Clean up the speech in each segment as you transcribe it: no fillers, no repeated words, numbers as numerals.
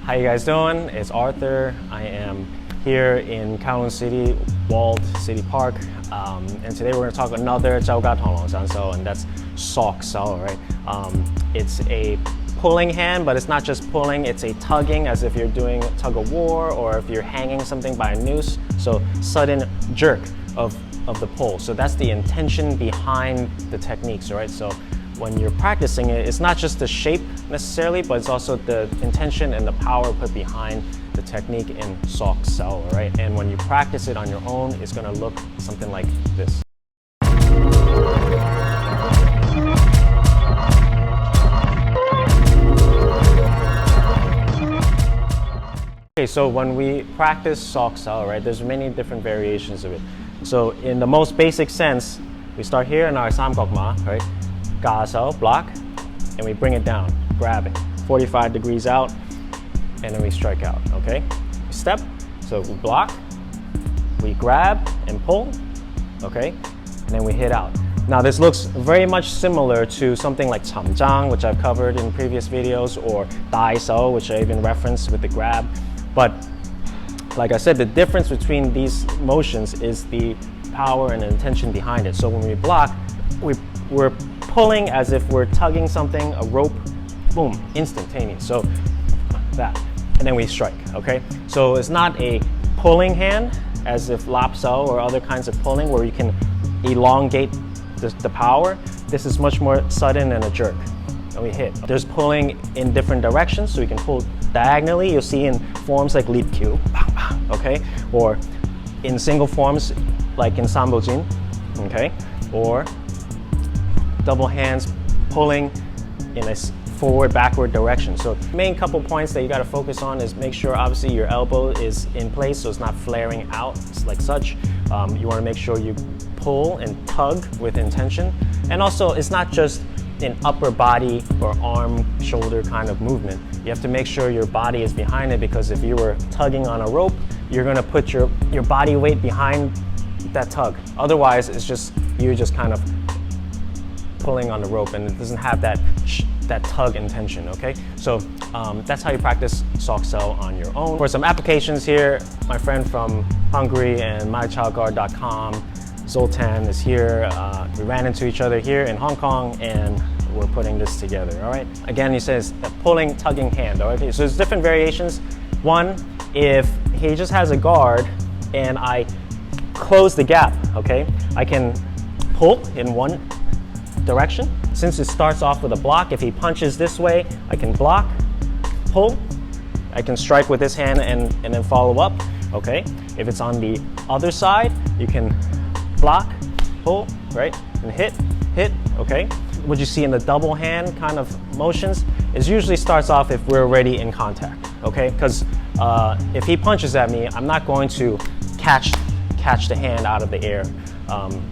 How you guys doing? It's Arthur. I am here in Kowloon City, Walled City Park, and today we're going to talk another Chow Gar, and that's Soc Sau, right? It's a pulling hand, but it's not just pulling, it's a tugging, as if you're doing tug of war or if you're hanging something by a noose. So sudden jerk of the pull. So that's the intention behind the techniques, right? So when you're practicing it, it's not just the shape necessarily, but it's also the intention and the power put behind the technique in Soc Sau, right? And when you practice it on your own, it's gonna look something like this. Okay, so when we practice Soc Sau, right, there's many different variations of it. So in the most basic sense, we start here in our Sam Kok Ma, right? Ga Sau, block, and we bring it down, grab it, 45 degrees out, and then we strike out, okay? Step, so we block, we grab and pull, okay? And then we hit out. Now this looks very much similar to something like Cham Jang, which I've covered in previous videos, or Dai Sau, which I even referenced with the grab. But like I said, the difference between these motions is the power and intention behind it. So when we block, we're pulling as if we're tugging something, a rope, boom, instantaneous. So that, and then we strike, okay? So it's not a pulling hand as if Lap Sau or other kinds of pulling where you can elongate the power. This is much more sudden and a jerk, and we hit. There's pulling in different directions, so you can pull diagonally. You'll see in forms like Leap Q, okay? Or in single forms like in Sambo Jin, okay? Or double hands pulling in a forward, backward direction. So main couple points that you got to focus on is make sure obviously your elbow is in place so it's not flaring out like such. You want to make sure you pull and tug with intention. And also it's not just an upper body or arm, shoulder kind of movement. You have to make sure your body is behind it, because if you were tugging on a rope, you're going to put your body weight behind that tug. Otherwise, it's just you just kind of pulling on the rope, and it doesn't have that tug intention, okay? So that's how you practice Soc Sau on your own. For some applications here, my friend from Hungary and mychowgar.com, Zoltan, is here. We ran into each other here in Hong Kong, and we're putting this together, all right? Again, he says a pulling, tugging hand, all right? So there's different variations. One, if he just has a guard and I close the gap, okay? I can pull in one direction. Since it starts off with a block, if he punches this way, I can block, pull, I can strike with this hand and then follow up, okay? If it's on the other side, you can block, pull, right? And hit, okay? What you see in the double hand kind of motions is usually starts off if we're already in contact, okay? Because if he punches at me, I'm not going to catch the hand out of the air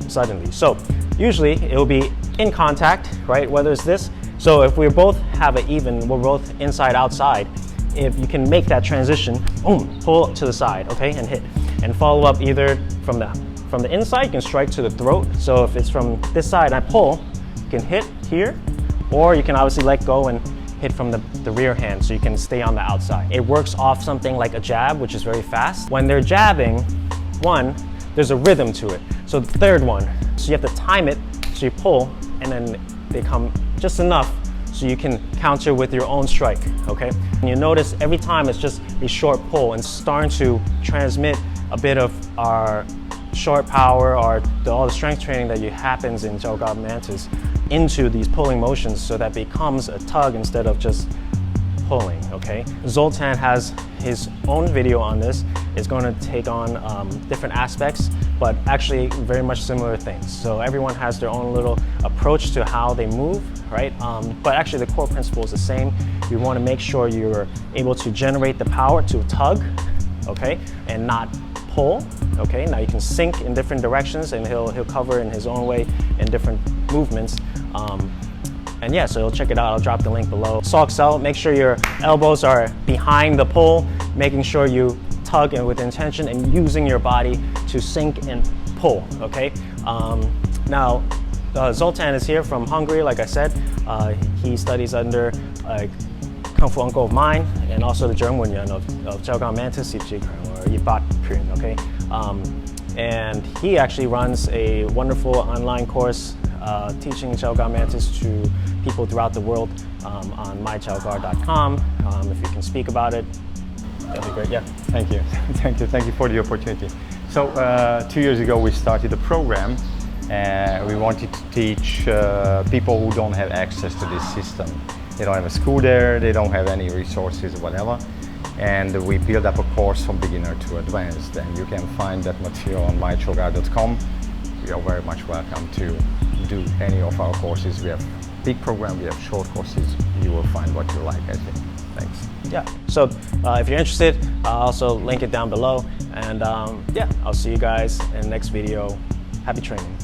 suddenly. So usually it will be in contact, right? Whether it's this. So if we both have an even, we're both inside, outside, if you can make that transition, boom, pull to the side, okay, and hit. And follow up either from the inside, you can strike to the throat. So if it's from this side, I pull, you can hit here, or you can obviously let go and hit from the rear hand, so you can stay on the outside. It works off something like a jab, which is very fast. When they're jabbing, one, there's a rhythm to it. So the third one, so you have to time it, so you pull, and then they come just enough so you can counter with your own strike, okay? And you notice every time it's just a short pull and starting to transmit a bit of our short power or all the strength training that happens in Chow Gar Mantis into these pulling motions, so that becomes a tug instead of just pulling, okay? Zoltan has his own video on this. It's going to take on different aspects, but actually very much similar things. So everyone has their own little approach to how they move, right? But actually the core principle is the same. You want to make sure you're able to generate the power to tug, okay, and not pull, okay? Now you can sink in different directions, and he'll cover in his own way in different movements. And yeah, so check it out. I'll drop the link below. Soc Sau, make sure your elbows are behind the pull, making sure you tug and with intention and using your body to sink and pull, okay? Now, Zoltan is here from Hungary, like I said. He studies under a Kung Fu uncle of mine, and also the German Yun of Chow Gar Mantis or Yibat Prun, okay? And he actually runs a wonderful online course teaching Chow Gar Mantis to people throughout the world on mychowgar.com. If you can speak about it, that'd be great. Yeah. Thank you. Thank you for the opportunity. So 2 years ago we started a program. We wanted to teach people who don't have access to this system. They don't have a school there, they don't have any resources or whatever. And we build up a course from beginner to advanced. And you can find that material on mychowgar.com. You are very much welcome to do any of our courses. We have big program, we have short courses. You will find what you like, I think. Thanks. Yeah, so if you're interested, I'll also link it down below. And yeah, I'll see you guys in the next video. Happy training.